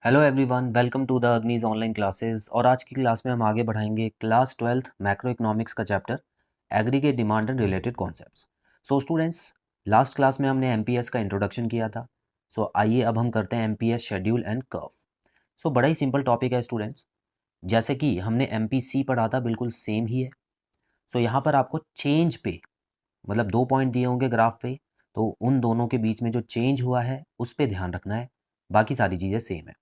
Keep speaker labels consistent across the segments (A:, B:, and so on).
A: Hello everyone, welcome to the Agni's online classes. और आज की क्लास में हम आगे बढ़ाएंगे क्लास 12th मैक्रो इकोनॉमिक्स का chapter aggregate demand and related concepts. So students, last class में हमने एमपीएस का इंट्रोडक्शन किया था। सो आइए अब हम करते हैं एमपीएस शेड्यूल एंड कर्व। सो बड़ा ही सिंपल टॉपिक है स्टूडेंट्स, जैसे कि हमने एमपीसी पढ़ा था बिल्कुल सेम ही है। सो यहाँ पर आपको चेंज पे मतलब 2 पॉइंट दिए होंगे ग्राफ पे, तो उन दोनों के बीच में जो चेंज हुआ है उस पर ध्यान रखना है, बाकी सारी चीज़ें सेम है।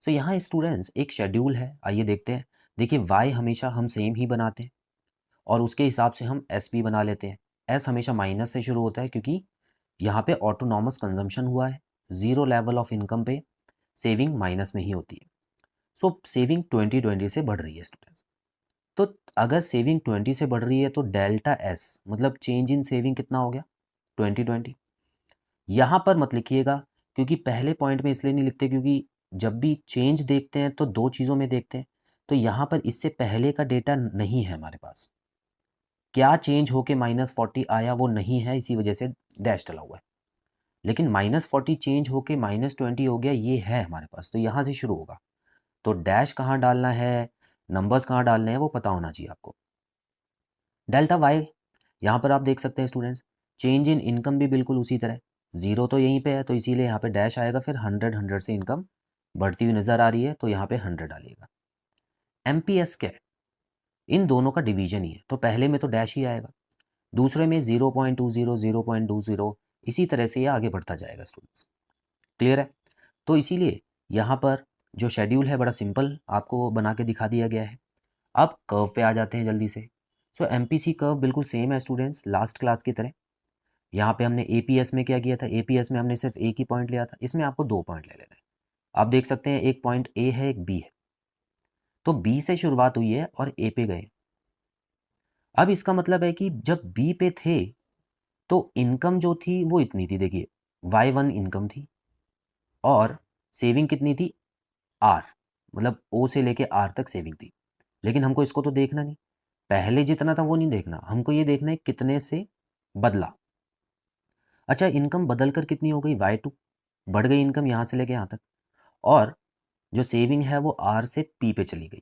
A: तो यहाँ स्टूडेंट्स एक शेड्यूल है, आइए देखते हैं। देखिए वाई हमेशा हम सेम ही बनाते हैं और उसके हिसाब से हम एस भी बना लेते हैं। एस हमेशा माइनस से शुरू होता है क्योंकि यहाँ पे ऑटोनॉमस कंजम्पशन हुआ है, जीरो लेवल ऑफ इनकम पे सेविंग माइनस में ही होती है। सो सेविंग 2020 से बढ़ रही है स्टूडेंट्स। तो अगर सेविंग 20 से बढ़ रही है तो डेल्टा एस मतलब चेंज इन सेविंग कितना हो गया, 2020। यहाँ पर मत लिखिएगा क्योंकि पहले पॉइंट में इसलिए नहीं लिखते क्योंकि जब भी चेंज देखते हैं तो दो चीज़ों में देखते हैं। तो यहाँ पर इससे पहले का डेटा नहीं है हमारे पास, क्या चेंज होके -40 आया वो नहीं है, इसी वजह से डैश डला हुआ है। लेकिन -40 चेंज होके -20 हो गया, ये है हमारे पास, तो यहाँ से शुरू होगा। तो डैश कहाँ डालना है, नंबर्स कहाँ डालने हैं वो पता होना चाहिए आपको। डेल्टा वाई यहाँ पर आप देख सकते हैं स्टूडेंट्स, चेंज इन इनकम भी बिल्कुल उसी तरह, जीरो तो यहीं पे है तो इसीलिए यहाँ पे डैश आएगा, फिर 100 से इनकम बढ़ती हुई नजर आ रही है तो यहाँ पे 100 डालिएगा। एमपीएस क्या है, इन दोनों का डिवीजन ही है, तो पहले में तो डैश ही आएगा, दूसरे में 0.20 0.20, इसी तरह से ये आगे बढ़ता जाएगा स्टूडेंट्स। क्लियर है? तो इसीलिए यहाँ पर जो शेड्यूल है बड़ा सिंपल आपको बना के दिखा दिया गया है। अब कर्व पे आ जाते हैं जल्दी से। सो एमपीसी कर्व बिल्कुल सेम है स्टूडेंट्स, लास्ट क्लास की तरह। यहाँ पे हमने एपीएस में क्या किया था, एपीएस में हमने सिर्फ एक ही पॉइंट लिया था, इसमें आपको 2 पॉइंट ले लेना है। आप देख सकते हैं एक पॉइंट ए है, एक बी है, तो बी से शुरुआत हुई है और ए पे गए। अब इसका मतलब है कि जब बी पे थे तो इनकम जो थी वो इतनी थी, देखिए Y1 इनकम थी और सेविंग कितनी थी, आर, मतलब ओ से लेके आर तक सेविंग थी। लेकिन हमको इसको तो देखना नहीं, पहले जितना था वो नहीं देखना, हमको ये देखना है कितने से बदला। अच्छा, इनकम बदलकर कितनी हो गई, Y2, बढ़ गई इनकम यहाँ से लेके यहाँ तक, और जो सेविंग है वो आर से पी पे चली गई।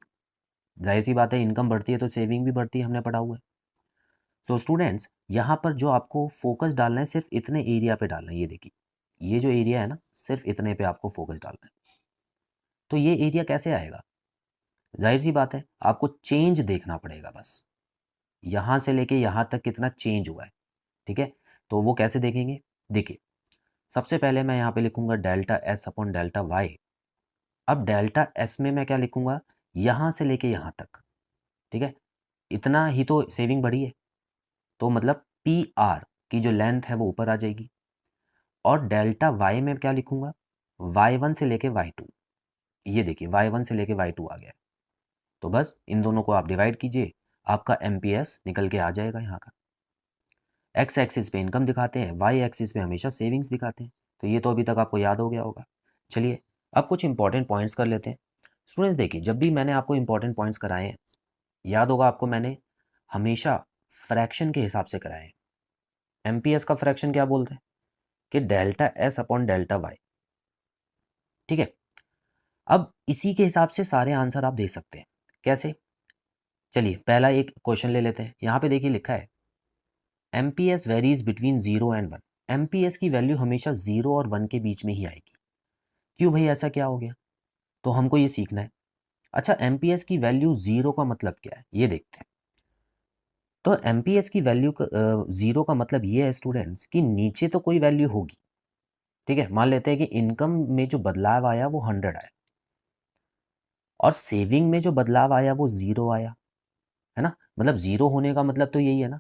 A: जाहिर सी बात है, इनकम बढ़ती है तो सेविंग भी बढ़ती है, हमने पढ़ा हुआ है। तो स्टूडेंट्स यहाँ पर जो आपको फोकस डालना है सिर्फ इतने एरिया पे डालना है, ये देखिए ये जो एरिया है ना, सिर्फ इतने पे आपको फोकस डालना है। तो ये एरिया कैसे आएगा, जाहिर सी बात है आपको चेंज देखना पड़ेगा, बस यहाँ से लेके यहाँ तक कितना चेंज हुआ है। ठीक है, तो वो कैसे देखेंगे, देखिए सबसे पहले मैं यहाँ पे लिखूंगा delta S upon delta Y. अब डेल्टा एस में मैं क्या लिखूंगा, यहाँ से लेके यहाँ तक, ठीक है, इतना ही तो सेविंग बढ़ी है, तो मतलब पी आर की जो लेंथ है वो ऊपर आ जाएगी। और डेल्टा वाई में क्या लिखूंगा, y1 से लेके y2, ये देखिए y1 से लेके y2 आ गया है। तो बस इन दोनों को आप डिवाइड कीजिए, आपका एमपीएस निकल के आ जाएगा यहाँ का। एक्स एक्सिस पे इनकम दिखाते हैं, वाई एक्सिस पे हमेशा सेविंग्स दिखाते हैं, तो ये तो अभी तक आपको याद हो गया होगा। चलिए अब कुछ इंपॉर्टेंट पॉइंट्स कर लेते हैं। स्टूडेंट्स देखिए, जब भी मैंने आपको इंपॉर्टेंट पॉइंट्स कराए हैं, याद होगा आपको, मैंने हमेशा फ्रैक्शन के हिसाब से कराए हैं। एमपीएस का फ्रैक्शन क्या बोलते हैं कि delta S upon delta Y. ठीक है, अब इसी के हिसाब से सारे आंसर आप दे सकते हैं। कैसे, चलिए पहला एक क्वेश्चन ले लेते हैं। यहाँ पे देखिए लिखा है MPS varies between 0 and 1। MPS की वैल्यू हमेशा 0 और 1 के बीच में ही आएगी। क्यों भाई, ऐसा क्या हो गया, तो हमको ये सीखना है। अच्छा, एमपीएस की वैल्यू 0 का मतलब क्या है, ये देखते हैं। तो एमपीएस की वैल्यू 0 का मतलब ये है स्टूडेंट्स कि नीचे तो कोई वैल्यू होगी। ठीक है, मान लेते हैं कि इनकम में जो बदलाव आया वो 100 आया और सेविंग में जो बदलाव आया वो 0 आया, है ना। मतलब 0 होने का मतलब तो यही है ना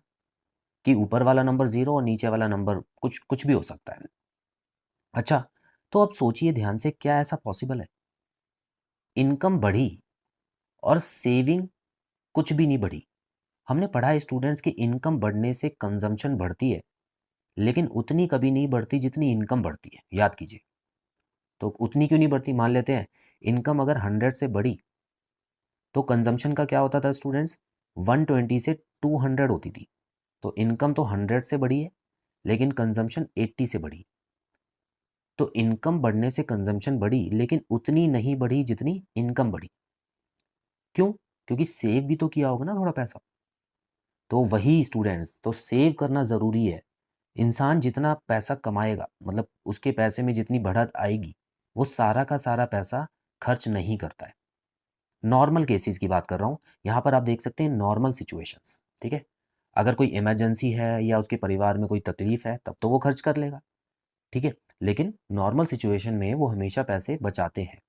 A: कि ऊपर वाला नंबर 0 और नीचे वाला नंबर कुछ कुछ भी हो सकता है। अच्छा, तो अब सोचिए ध्यान से, क्या ऐसा पॉसिबल है, इनकम बढ़ी और सेविंग कुछ भी नहीं बढ़ी। हमने पढ़ा है स्टूडेंट्स कि इनकम बढ़ने से कंजम्पशन बढ़ती है, लेकिन उतनी कभी नहीं बढ़ती जितनी इनकम बढ़ती है, याद कीजिए। तो उतनी क्यों नहीं बढ़ती, मान लेते हैं इनकम अगर 100 से बढ़ी तो कंजम्पशन का क्या होता था स्टूडेंट्स, 120 से 200 होती थी। तो इनकम तो 100 से बढ़ी है लेकिन कंजम्पशन 80 से बढ़ी। तो इनकम बढ़ने से कंजम्पशन बढ़ी, लेकिन उतनी नहीं बढ़ी जितनी इनकम बढ़ी। क्यों? क्योंकि सेव भी तो किया होगा ना थोड़ा पैसा। तो वही स्टूडेंट्स, तो सेव करना ज़रूरी है। इंसान जितना पैसा कमाएगा, मतलब उसके पैसे में जितनी बढ़त आएगी, वो सारा का सारा पैसा खर्च नहीं करता है। नॉर्मल केसेस की बात कर रहा हूँ। यहाँ पर आप देख सकते हैं नॉर्मल सिचुएशंस, ठीक है। अगर कोई इमरजेंसी है या उसके परिवार में कोई तकलीफ है, तब तो वो खर्च कर लेगा, ठीक है। लेकिन नॉर्मल सिचुएशन में वो हमेशा पैसे बचाते हैं।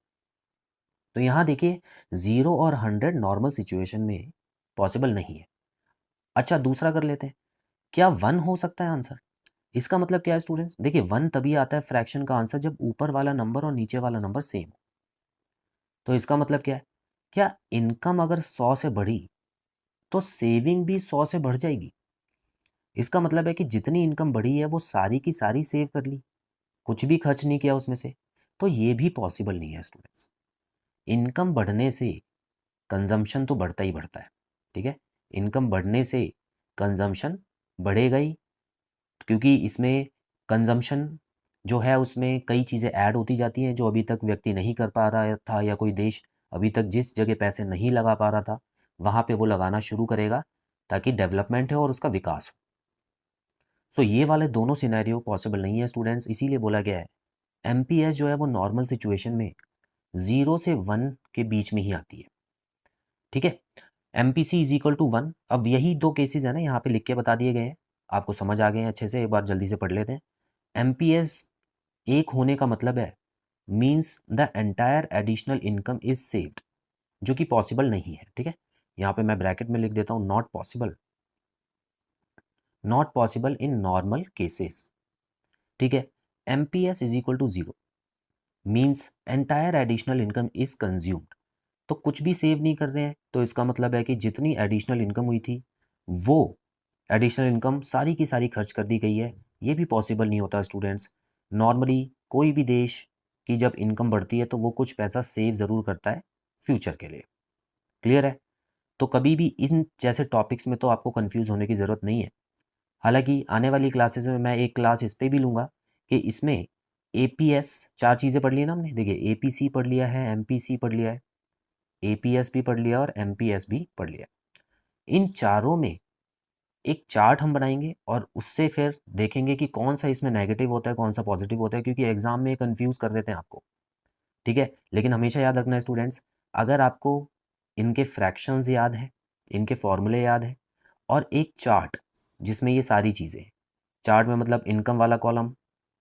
A: तो यहाँ देखिए, 0 और 100 नॉर्मल सिचुएशन में पॉसिबल नहीं है। अच्छा, दूसरा कर लेते हैं। क्या 1 हो सकता है आंसर? इसका मतलब क्या है स्टूडेंट्स? देखिए, 1 तभी आता है फ्रैक्शन का आंसर जब ऊपर वाला नंबर और नीचे वाला नंबर सेम हो। तो इसका मतलब क्या है? क्या इनकम अगर 100 से बढ़ी तो सेविंग भी 100 से बढ़ जाएगी? इसका मतलब है कि जितनी इनकम बढ़ी है वो सारी की सारी सेव कर ली, कुछ भी खर्च नहीं किया उसमें से। तो ये भी पॉसिबल नहीं है स्टूडेंट्स। इनकम बढ़ने से कंजम्पशन तो बढ़ता ही बढ़ता है, ठीक है। इनकम बढ़ने से कंजम्पशन बढ़ेगा ही, क्योंकि इसमें कंजम्पशन जो है उसमें कई चीज़ें ऐड होती जाती हैं जो अभी तक व्यक्ति नहीं कर पा रहा था, या कोई देश अभी तक जिस जगह पैसे नहीं लगा पा रहा था वहाँ पे वो लगाना शुरू करेगा, ताकि डेवलपमेंट हो और उसका विकास हो। सो ये वाले दोनों सिनेरियो पॉसिबल नहीं है स्टूडेंट्स, इसीलिए बोला गया है एमपीएस जो है वो नॉर्मल सिचुएशन में 0 से 1 के बीच में ही आती है, ठीक है। MPC is equal to 1। अब यही दो केसेस है ना, यहाँ पे लिख के बता दिए गए हैं, आपको समझ आ गए हैं अच्छे से। एक बार जल्दी से पढ़ लेते हैं। एमपीएस एक होने का मतलब है means the entire additional income is saved, जो कि पॉसिबल नहीं है, ठीक है। यहाँ पे मैं ब्रैकेट में लिख देता हूँ not possible, not possible in normal cases, ठीक है। MPS is equal to 0 means entire additional income is consumed. तो कुछ भी सेव नहीं कर रहे हैं, तो इसका मतलब है कि जितनी एडिशनल इनकम हुई थी वो एडिशनल इनकम सारी की सारी खर्च कर दी गई है। ये भी पॉसिबल नहीं होता स्टूडेंट्स। नॉर्मली कोई भी देश की जब इनकम बढ़ती है तो वो कुछ पैसा सेव ज़रूर करता है फ्यूचर के लिए। क्लियर है? तो कभी भी इन जैसे टॉपिक्स में तो आपको कंफ्यूज होने की ज़रूरत नहीं है। हालांकि आने वाली क्लासेस में मैं एक क्लास इस पे भी लूँगा कि इसमें एपीएस, चार चीज़ें पढ़ ली ना हमने। देखिए, एपीसी पढ़ लिया है, एमपीसी पढ़ लिया है, एपीएस भी पढ़ लिया और एमपीएस भी पढ़ लिया। इन चारों में एक चार्ट हम बनाएंगे और उससे फिर देखेंगे कि कौन सा इसमें नेगेटिव होता है, कौन सा पॉजिटिव होता है, क्योंकि एग्जाम में कंफ्यूज कर देते हैं आपको, ठीक है। लेकिन हमेशा याद रखना है स्टूडेंट्स, अगर आपको इनके फ्रैक्शंस याद है, इनके फॉर्मूले याद है, और एक चार्ट जिसमें ये सारी चीज़ें हैं। चार्ट में मतलब इनकम वाला कॉलम,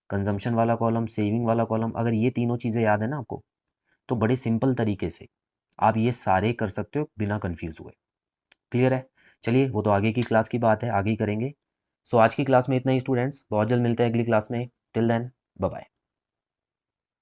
A: कंजम्पशन वाला कॉलम, सेविंग वाला कॉलम, अगर ये तीनों चीज़ें याद है ना आपको, तो बड़े सिंपल तरीके से आप ये सारे कर सकते हो बिना कंफ्यूज हुए। क्लियर है? चलिए, वो तो आगे की क्लास की बात है, आगे ही करेंगे। सो आज की क्लास में इतना ही स्टूडेंट्स, बहुत जल्द मिलते हैं अगली क्लास में। Till then, bye bye.